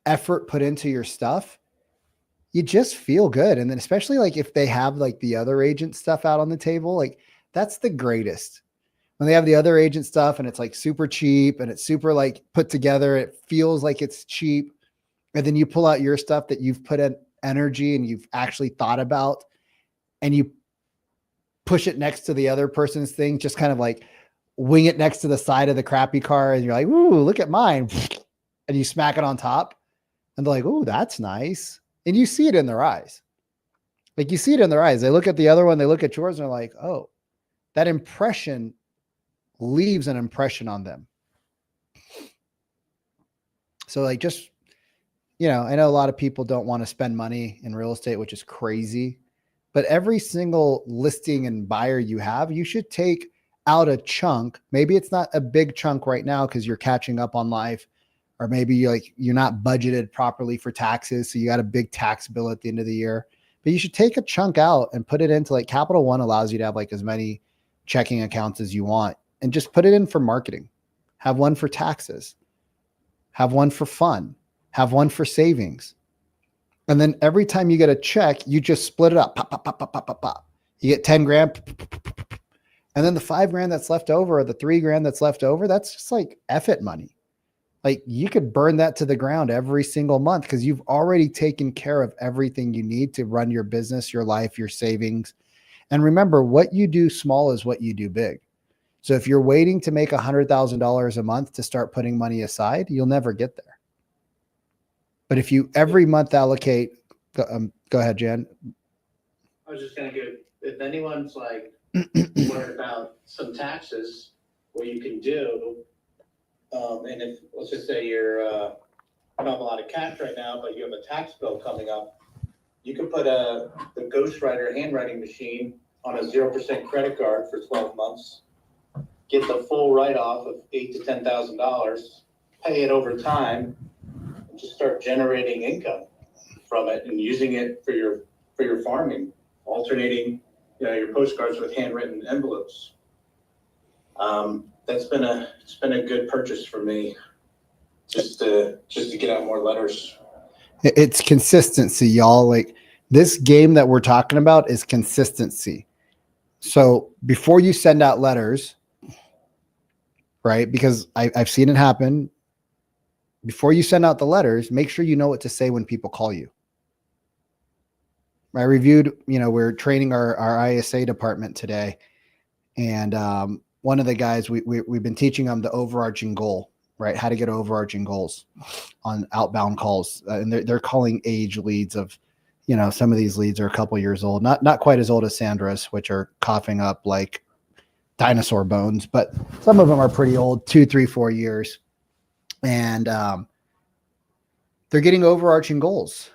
effort put into your stuff, you just feel good. And then especially like if they have like the other agent stuff out on the table, like that's the greatest. When they have the other agent stuff and it's like super cheap and it's super like put together, it feels like it's cheap. And then you pull out your stuff that you've put in energy and you've actually thought about and you push it next to the other person's thing, just kind of like wing it next to the side of the crappy car. And you're like, ooh, look at mine. And you smack it on top and they're like, ooh, that's nice. And you see it in their eyes. Like you see it in their eyes. They look at the other one, they look at yours and they're like, oh, that impression leaves an impression on them. So like, just, I know a lot of people don't want to spend money in real estate, which is crazy. But every single listing and buyer you have, you should take out a chunk. Maybe it's not a big chunk right now because you're catching up on life or maybe you're not budgeted properly for taxes. So you got a big tax bill at the end of the year, but you should take a chunk out and put it into, like, Capital One allows you to have like as many checking accounts as you want, and just put it in for marketing. Have one for taxes, have one for fun, have one for savings. And then every time you get a check, you just split it up. Pop, pop, pop, pop, pop, pop, pop. You get 10 grand. And then the 5 grand that's left over, or the 3 grand that's left over, that's just like F it money. Like, you could burn that to the ground every single month because you've already taken care of everything you need to run your business, your life, your savings. And remember, what you do small is what you do big. So if you're waiting to make $100,000 a month to start putting money aside, you'll never get there. But if you every month allocate, go ahead, Jen. I was just gonna give, if anyone's like worried about some taxes, what you can do, and if, let's just say you're, you don't have a lot of cash right now, but you have a tax bill coming up, you can put the ghostwriter handwriting machine on a 0% credit card for 12 months, get the full write-off of $8,000 to $10,000, pay it over time, and just start generating income from it and using it for your farming, alternating, your postcards with handwritten envelopes. It's been a good purchase for me, just to get out more letters. It's consistency, y'all. Like, this game that we're talking about is consistency. So before you send out letters, right? Because I've seen it happen. Before you send out the letters, make sure you know what to say when people call you. I reviewed, we're training our ISA department today. And one of the guys, we've been teaching them the overarching goal, right? How to get overarching goals on outbound calls. And they're calling age leads of, some of these leads are a couple years old, not quite as old as Sandra's, which are coughing up like dinosaur bones, but some of them are pretty old, 2, 3, 4 years. And they're getting overarching goals.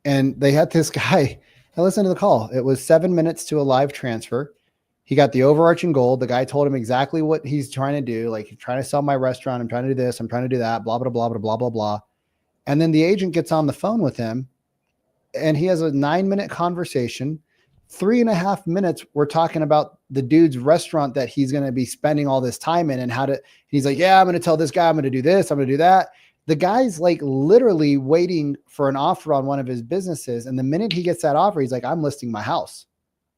And they had this guy, I listened to the call. It was 7 minutes to a live transfer. He got the overarching goal. The guy told him exactly what he's trying to do. Like, he's trying to sell my restaurant. I'm trying to do this. I'm trying to do that, blah, blah, blah, blah, blah, blah, blah. And then the agent gets on the phone with him and he has a 9-minute conversation. 3.5 minutes, we're talking about the dude's restaurant that he's going to be spending all this time in and he's like, yeah, I'm going to tell this guy, I'm going to do this, I'm going to do that. The guy's like literally waiting for an offer on one of his businesses. And the minute he gets that offer, he's like, I'm listing my house.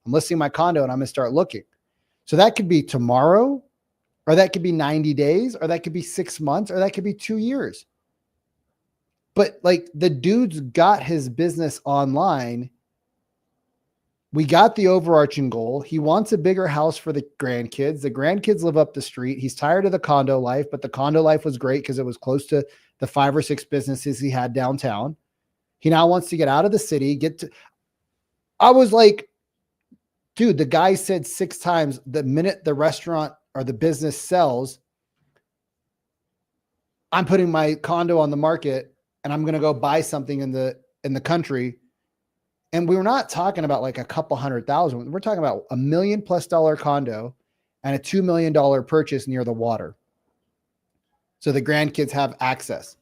I'm listing my condo and I'm going to start looking. So that could be tomorrow, or that could be 90 days, or that could be 6 months, or that could be 2 years. But like, the dude's got his business online. We got the overarching goal. He wants a bigger house for the grandkids. The grandkids live up the street. He's tired of the condo life, but the condo life was great because it was close to the 5 or 6 businesses he had downtown. He now wants to get out of the city, I was like, dude, the guy said 6 times, the minute the restaurant or the business sells, I'm putting my condo on the market and I'm going to go buy something in the country. And we were not talking about like a couple $100,000. We're talking about $1 million+ condo and a $2 million purchase near the water. So the grandkids have access.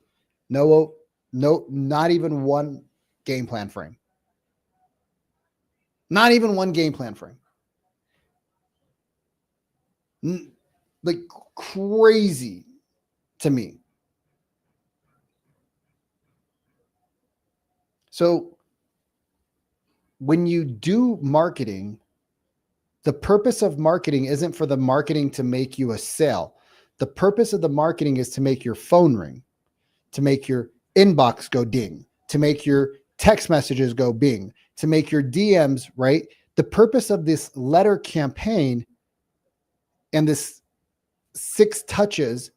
No, not even one game plan frame. Not even one game plan frame. Like, crazy to me. So when you do marketing, the purpose of marketing isn't for the marketing to make you a sale. The purpose of the marketing is to make your phone ring, to make your inbox go ding, to make your text messages go bing, to make your DMs, right? The purpose of this letter campaign and this 6 touches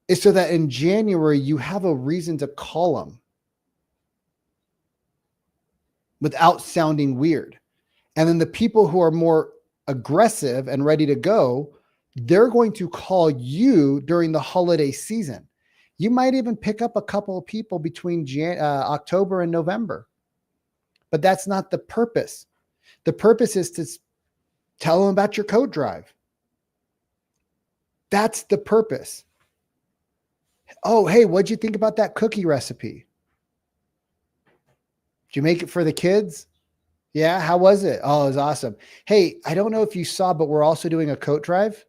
is so that in January, you have a reason to call them without sounding weird. And then the people who are more aggressive and ready to go, they're going to call you during the holiday season. You might even pick up a couple of people between October and November, but that's not the purpose. The purpose is to tell them about your coat drive. That's the purpose. Oh, hey, what'd you think about that cookie recipe? Did you make it for the kids? Yeah, how was it? Oh, it was awesome. Hey, I don't know if you saw, but we're also doing a coat drive.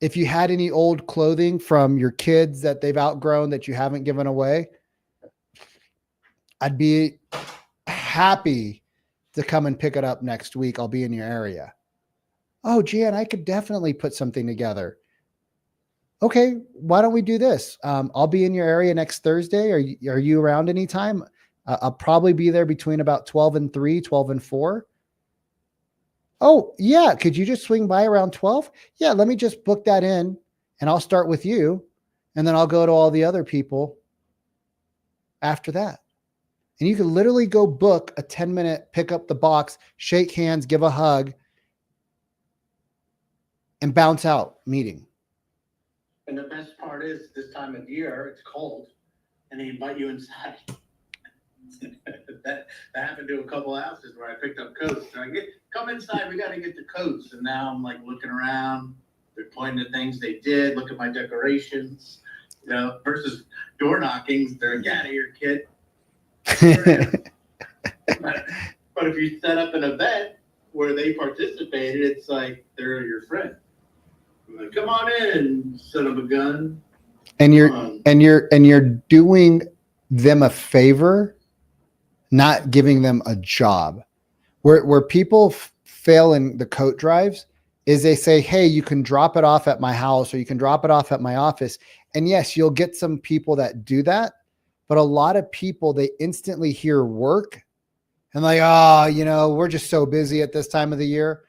If you had any old clothing from your kids that they've outgrown that you haven't given away, I'd be happy to come and pick it up next week. I'll be in your area. Oh, Jan, I could definitely put something together. Okay, why don't we do this? I'll be in your area next Thursday. Are you around anytime? I'll probably be there between about 12 and 3, 12 and 4. Oh, yeah. Could you just swing by around 12? Yeah, let me just book that in and I'll start with you. And then I'll go to all the other people after that. And you can literally go book a 10-minute, pick up the box, shake hands, give a hug, and bounce out meeting. And the best part is this time of year, it's cold and they invite you inside. that happened to a couple houses where I picked up coats. They're like, come inside, we got to get the coats. And now I'm like looking around, they're pointing at things they did, look at my decorations, versus door knockings. They're like, get out of here, kid. But if you set up an event where they participated, it's like they're your friend. I'm like, come on in, son of a gun. And you're doing them a favor, not giving them a job. Where people fail in the coat drives is they say, hey, you can drop it off at my house or you can drop it off at my office. And yes, you'll get some people that do that. But a lot of people, they instantly hear work and like, oh, we're just so busy at this time of the year.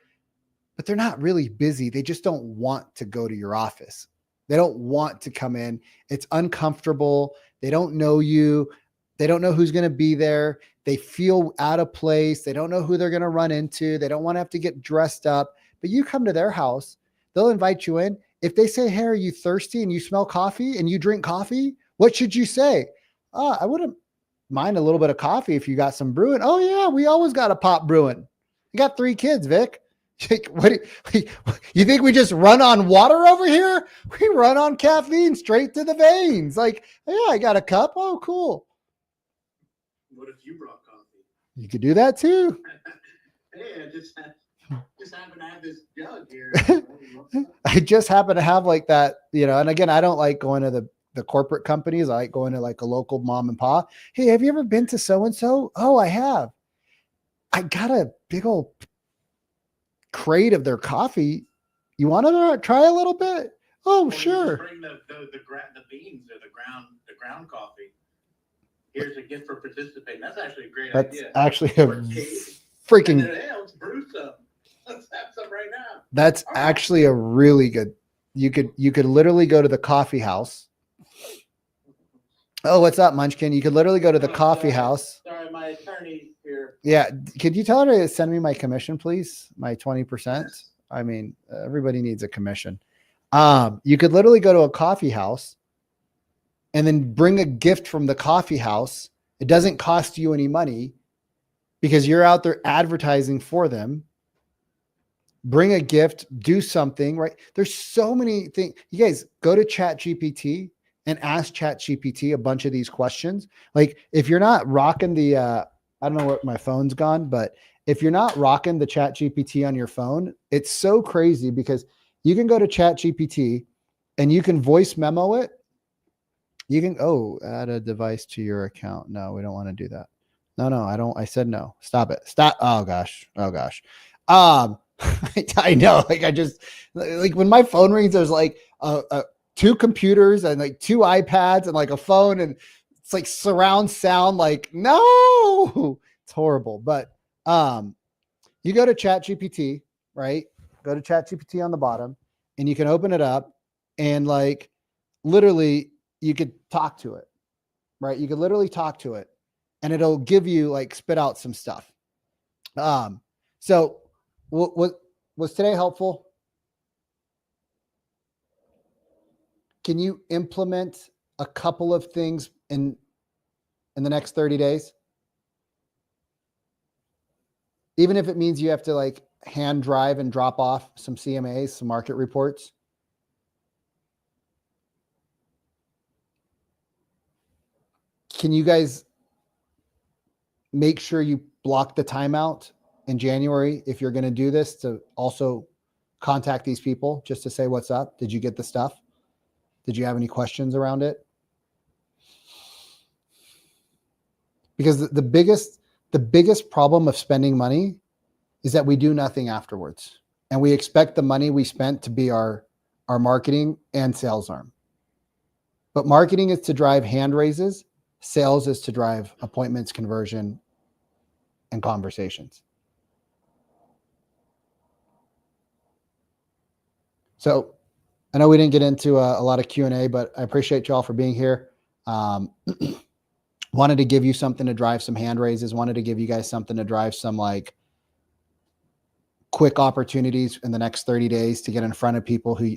But they're not really busy. They just don't want to go to your office. They don't want to come in. It's uncomfortable. They don't know you. They don't know who's going to be there. They feel out of place. They don't know who they're going to run into. They don't want to have to get dressed up. But you come to their house, they'll invite you in. If they say, hey, are you thirsty and you smell coffee and you drink coffee? What should you say? I wouldn't mind a little bit of coffee if you got some brewing. Oh, yeah, we always got a pop brewing. You got 3 kids, Vic. What you think we just run on water over here? We run on caffeine straight to the veins. Like, yeah, I got a cup. Oh, cool. What if you brought coffee? You could do that too. Hey, I just happen to have this jug here. I just happen to have like that, and again, I don't like going to the corporate companies. I like going to like a local mom and pop. Hey, have you ever been to so-and-so? Oh, I have. I got a big old crate of their coffee. You want to try a little bit? Oh, or sure. Bring the beans or the ground coffee. Here's a gift for participating. That's actually a great idea. That's actually a freaking. Hey, let's brew some. Let's have some right now. That's actually a really good. You could literally go to the coffee house. Oh, what's up, Munchkin? You could literally go to the coffee house. Sorry, my attorney's here. Yeah. Could you tell her to send me my commission, please? My 20%. I mean, everybody needs a commission. You could literally go to a coffee house and then bring a gift from the coffee house. It doesn't cost you any money because you're out there advertising for them. Bring a gift, do something, right? There's so many things. You guys go to ChatGPT and ask ChatGPT a bunch of these questions. Like if you're not rocking the, I don't know where my phone's gone, but if you're not rocking the ChatGPT on your phone, it's so crazy because you can go to ChatGPT and you can voice memo it. You can, add a device to your account. No, we don't want to do that. No, I don't. I said no. Stop it. Stop. Oh gosh. I know. Like I just like when my phone rings, there's like 2 computers and like 2 iPads and like a phone and it's like surround sound. Like no, it's horrible. But you go to ChatGPT, right? Go to ChatGPT on the bottom, and you can open it up, and like literally you could talk to it, right? You could literally talk to it, and it'll give you like spit out some stuff. So what was today helpful? Can you implement a couple of things in the next 30 days? Even if it means you have to like hand drive and drop off some CMAs, some market reports. can you guys make sure you block the timeout in January if you're going to do this, to also contact these people just to say what's up? Did you get the stuff? Did you have any questions around it? Because the biggest problem of spending money is that we do nothing afterwards. And we expect the money we spent to be our marketing and sales arm. But marketing is to drive hand raises. Sales is to drive appointments, conversion, and conversations. So I know we didn't get into a lot of Q&A, but I appreciate y'all for being here. Wanted to give you something to drive some hand raises. Wanted to give you guys something to drive some like quick opportunities in the next 30 days to get in front of people who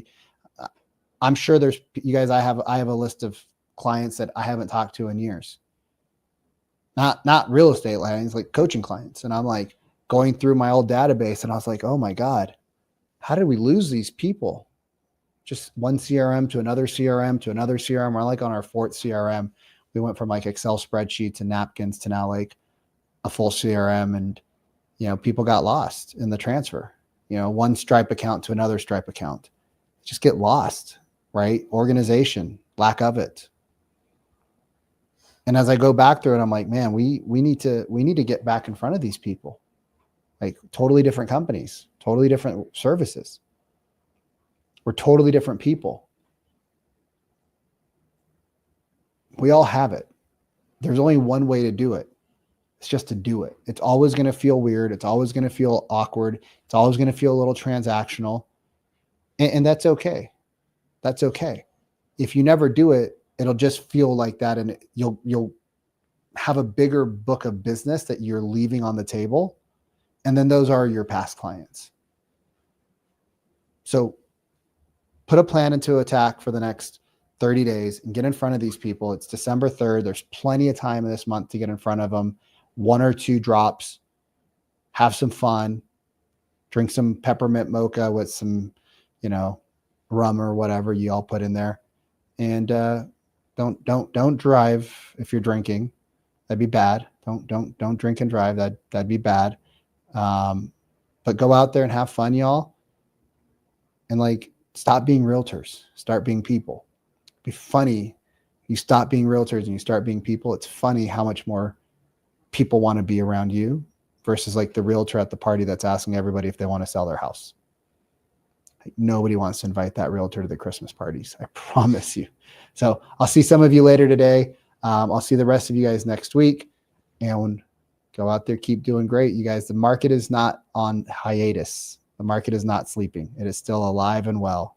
I'm sure there's you guys. I have a list of clients that I haven't talked to in years. Not real estate clients, like coaching clients. And I'm like going through my old database and I was like, oh my God, how did we lose these people? Just one CRM to another CRM to another CRM. We're like on our 4th CRM. We went from like Excel spreadsheets and napkins to now like a full CRM, and people got lost in the transfer. One Stripe account to another Stripe account. Just get lost, right? Organization, lack of it. And as I go back through it, I'm like, man, we need to get back in front of these people. Like totally different companies, totally different services. We're totally different people. We all have it. There's only one way to do it. It's just to do it. It's always going to feel weird. It's always going to feel awkward. It's always going to feel a little transactional. And that's okay. That's okay. If you never do it, it'll just feel like that. And you'll have a bigger book of business that you're leaving on the table. And then those are your past clients. So put a plan into attack for the next 30 days and get in front of these people. It's December 3rd. There's plenty of time in this month to get in front of them. 1 or 2 drops, have some fun, drink some peppermint mocha with some, rum or whatever you all put in there. And don't drive if you're drinking. That'd be bad. Don't drink and drive. That'd be bad. But go out there and have fun, y'all. And like, stop being realtors. Start being people. It'd be funny. You stop being realtors and you start being people. It's funny how much more people want to be around you versus like the realtor at the party that's asking everybody if they want to sell their house. Like, nobody wants to invite that realtor to the Christmas parties. I promise you. So I'll see some of you later today. I'll see the rest of you guys next week, and go out there, keep doing great. You guys, the market is not on hiatus. The market is not sleeping. It is still alive and well.